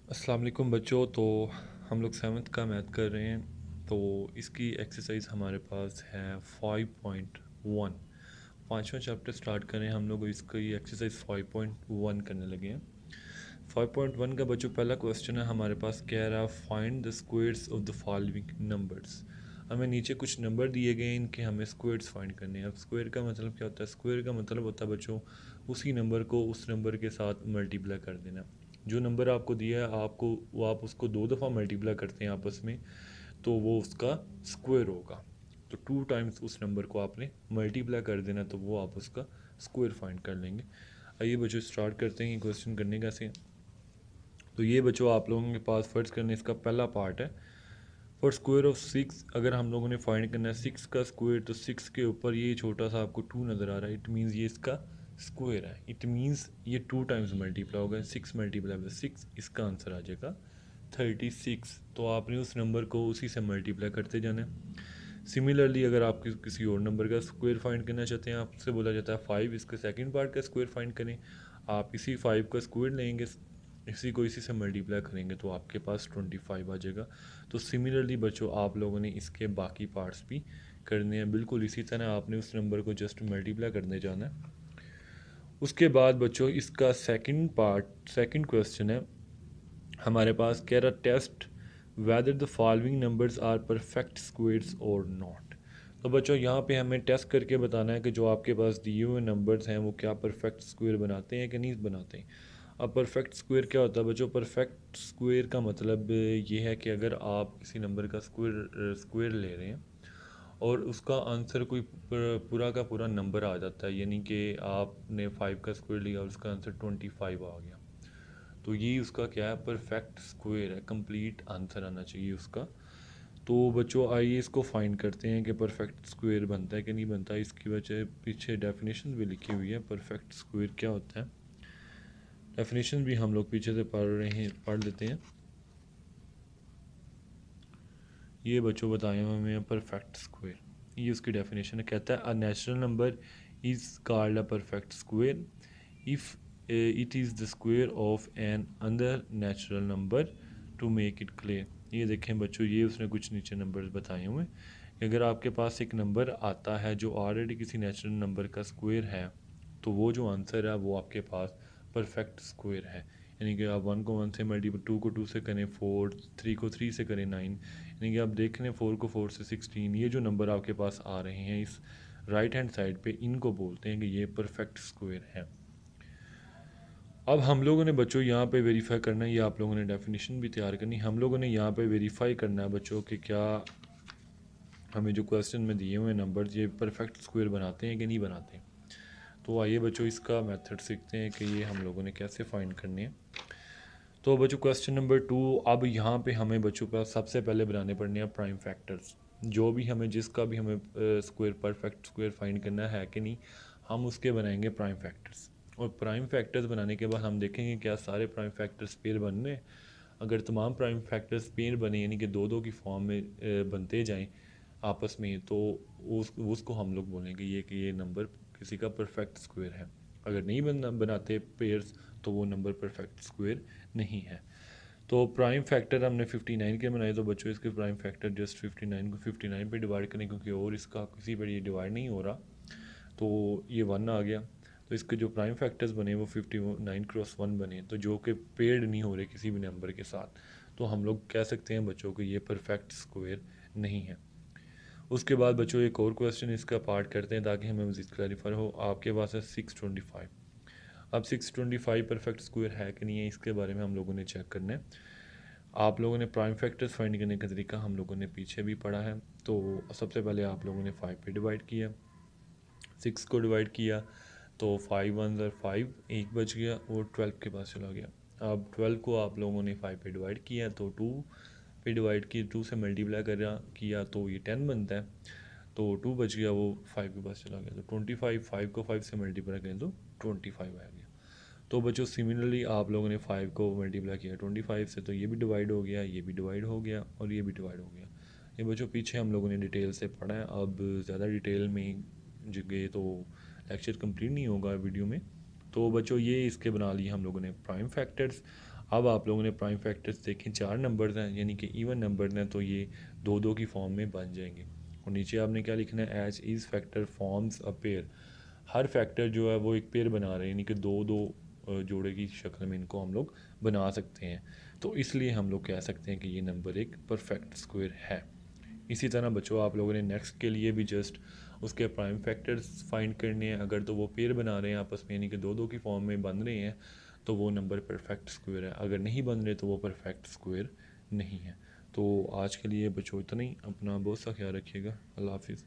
अस्सलाम वालेकुम बच्चों। तो हम लोग सेवन्थ का मैथ कर रहे हैं। तो इसकी एक्सरसाइज हमारे पास है 5.1। पाँचवा चैप्टर स्टार्ट करें हम लोग इसकी एक्सरसाइज 5.1 करने लगे हैं। 5.1 का बच्चों पहला क्वेश्चन है हमारे पास, कह रहा find the squares of the following numbers. हमें नीचे कुछ नंबर दिए गए हैं, इनके हमें स्क्वायर्स फाइंड करने हैं। अब स्क्वायर का मतलब क्या होता है? स्क्वायर का मतलब होता है बच्चों उसी नंबर को उस नंबर के साथ मल्टीप्लाई कर देना। जो नंबर आपको दिया है आपको वो आप उसको दो दफ़ा मल्टीप्लाई करते हैं आपस में, तो वो उसका स्क्वायर होगा। तो 2 टाइम्स उस नंबर को आपने मल्टीप्लाई कर देना, तो वो आप उसका स्क्वायर फाइंड कर लेंगे। आइए बच्चों स्टार्ट करते हैं क्वेश्चन करने कैसे। तो ये बच्चों आप लोगों के पास फ़र्ज़ करने इसका पहला पार्ट है। फॉर स्क्वायर ऑफ 6 अगर हम लोगों ने फाइंड करना है 6 का स्क्वायर, तो 6 के ऊपर ये छोटा सा आपको 2 नज़र आ रहा है, इट मीन्स ये इसका स्क्वायर है। इट मीन्स ये 2 टाइम्स मल्टीप्लाई होगा। 6 मल्टीप्लाई बाय 6, इसका आंसर आ जाएगा 36। तो आपने उस नंबर को उसी से मल्टीप्लाई करते जाना है। सिमिलरली अगर आप किसी और नंबर का स्क्वायर फाइंड करना चाहते हैं, आपसे बोला जाता है 5, इसके सेकंड पार्ट का स्क्वायर फाइंड करें। आप इसी 5 का स्क्वायर लेंगे, इसी को इसी से मल्टीप्लाई करेंगे, तो आपके पास 25 आ जाएगा। तो सिमिलरली बच्चों आप लोगों ने इसके बाकी पार्ट्स भी करने हैं। बिल्कुल इसी तरह आपने उस नंबर को जस्ट मल्टीप्लाई करने जाना है। उसके बाद बच्चों इसका सेकंड पार्ट, सेकंड क्वेश्चन है हमारे पास, कह रहा test whether the following numbers are perfect squares और नॉट। तो बच्चों यहाँ पे हमें टेस्ट करके बताना है कि जो आपके पास दिए हुए नंबर्स हैं वो क्या परफेक्ट स्क्वायर बनाते हैं कि नहीं बनाते हैं। अब परफेक्ट स्क्वायर क्या होता है बच्चों? परफेक्ट स्क्वायर का मतलब ये है कि अगर आप किसी नंबर का स्क्वायर ले रहे हैं और उसका आंसर कोई पूरा का पूरा नंबर आ जाता है, यानी कि आपने 5 का स्क्वायर लिया और उसका आंसर 25 आ गया, तो ये उसका क्या है? परफेक्ट स्क्वायर है। कंप्लीट आंसर आना चाहिए उसका। तो बच्चों आइए इसको फाइंड करते हैं कि परफेक्ट स्क्वायर बनता है कि नहीं बनता। इसकी वजह पीछे डेफिनेशन भी लिखी हुई है परफेक्ट स्क्वायर क्या होता है। डेफिनेशन भी हम लोग पीछे से पढ़ रहे हैं, पढ़ लेते हैं। ये बच्चों बताए हुए हमें परफेक्ट स्क्वायर, ये उसकी डेफिनेशन है। कहता है a natural number is called a perfect square if it is the square of another natural number to make it clear. ये देखें बच्चों, ये उसने कुछ नीचे नंबर्स बताए हुए कि अगर आपके पास एक नंबर आता है जो ऑलरेडी किसी नेचुरल नंबर का स्क्वायर है, तो वो जो आंसर है वो आपके पास परफेक्ट स्क्वायर है। यानी कि आप 1 को 1 से मल्टीपल, 2 को 2 से करें 4, 3 को 3 से करें 9, यानी कि आप देख रहे हैं 4 को 4 से 16, ये जो नंबर आपके पास आ रहे हैं इस राइट हैंड साइड पे, इनको बोलते हैं कि ये परफेक्ट स्क्वायर है। अब हम लोगों ने बच्चों यहाँ पे वेरीफाई करना है, ये आप लोगों ने डेफिनेशन भी तैयार करनी। हम लोगों ने यहाँ पे वेरीफाई करना है बच्चों कि क्या हमें जो क्वेश्चन में दिए हुए नंबर्स ये परफेक्ट स्क्वायर बनाते हैं कि नहीं बनाते। तो आइए बच्चों इसका मेथड सीखते हैं कि ये हम लोगों ने कैसे फाइंड करने हैं। तो बच्चों क्वेश्चन नंबर 2, अब यहाँ पे हमें बच्चों का सबसे पहले बनाने पड़ने हैं प्राइम फैक्टर्स। जो भी हमें जिसका भी हमें स्क्वायर परफेक्ट स्क्वायर फाइंड करना है कि नहीं, हम उसके बनाएंगे प्राइम फैक्टर्स। और प्राइम फैक्टर्स बनाने के बाद हम देखेंगे क्या सारे प्राइम फैक्टर्स पेयर बनने। अगर तमाम प्राइम फैक्टर्स पेयर बने, यानी कि दो दो की फॉर्म में बनते जाएं आपस में, तो उसको हम लोग बोलेंगे ये कि ये नंबर किसी का परफेक्ट स्क्वायर है। अगर नहीं बनाते पेयर्स, तो वो नंबर परफेक्ट स्क्वायर नहीं है। तो प्राइम फैक्टर हमने 59 के बनाए, तो बच्चों इसके प्राइम फैक्टर जस्ट 59 को 59 पे डिवाइड करें, क्योंकि और इसका किसी पर ये डिवाइड नहीं हो रहा, तो ये 1 आ गया। तो इसके जो प्राइम फैक्टर्स बने वो 59 क्रॉस 1 बने, तो जो कि पेड नहीं हो रहे किसी भी नंबर के साथ, तो हम लोग कह सकते हैं बच्चों को ये परफेक्ट स्क्वायर नहीं है। उसके बाद बच्चों एक और क्वेश्चन इसका पार्ट करते हैं ताकि हमें मज़ीद क्लैरिफाई हो। आपके पास है 625। अब 625 परफेक्ट स्क्वायर है कि नहीं है, इसके बारे में हम लोगों ने चेक करना है। आप लोगों ने प्राइम फैक्टर्स फाइंड करने का तरीका हम लोगों ने पीछे भी पढ़ा है। तो सबसे पहले आप लोगों ने 5 पे डिवाइड किया, 6 को डिवाइड किया, तो 5 1 ज़र 5, एक बच गया और 12 के पास चला गया। अब 12 को आप लोगों ने 5 पे डिवाइड किया, तो 2 पे डिवाइड किया, 2 से मल्टीप्लाई किया तो ये 10 बनता है, तो 2 बच गया, वो 5 के पास चला गया, तो 25, 5 को 5 से मल्टीप्लाई करें तो 25 आ गया। तो बच्चों सिमिलरली आप लोगों ने 5 को मल्टीप्लाई किया 25 से, तो ये भी डिवाइड हो गया, ये भी डिवाइड हो गया और ये भी डिवाइड हो गया। ये बच्चों पीछे हम लोगों ने डिटेल से पढ़ा है। अब ज़्यादा डिटेल में गए तो लेक्चर कंप्लीट नहीं होगा वीडियो में। तो बच्चों ये इसके बना लिए हम लोगों ने प्राइम फैक्टर्स। अब आप लोगों ने प्राइम फैक्टर्स देखें, 4 नंबर्स हैं यानी कि इवन नंबर्स हैं, तो ये 2-2 की फॉर्म में बन जाएंगे। और नीचे आपने क्या लिखना है, as is factor forms a pair. हर फैक्टर जो है वो एक पेयर बना रहे हैं, यानी कि 2-2 जोड़े की शक्ल में इनको हम लोग बना सकते हैं। तो इसलिए हम लोग कह सकते हैं कि ये नंबर एक परफेक्ट स्क्वायर है। इसी तरह बच्चों आप लोगों ने नेक्स्ट के लिए भी जस्ट उसके प्राइम फैक्टर्स फाइंड करने हैं। अगर तो वो पेयर बना रहे हैं आपस में, यानी कि 2-2 की फॉर्म में बन रहे हैं, तो वो नंबर परफेक्ट स्क्वायर है। अगर नहीं बन रहे तो वो परफेक्ट स्क्वायर नहीं है। तो आज के लिए बच्चों इतना ही। अपना बहुत सा ख्याल रखिएगा। अल्लाह हाफिज़।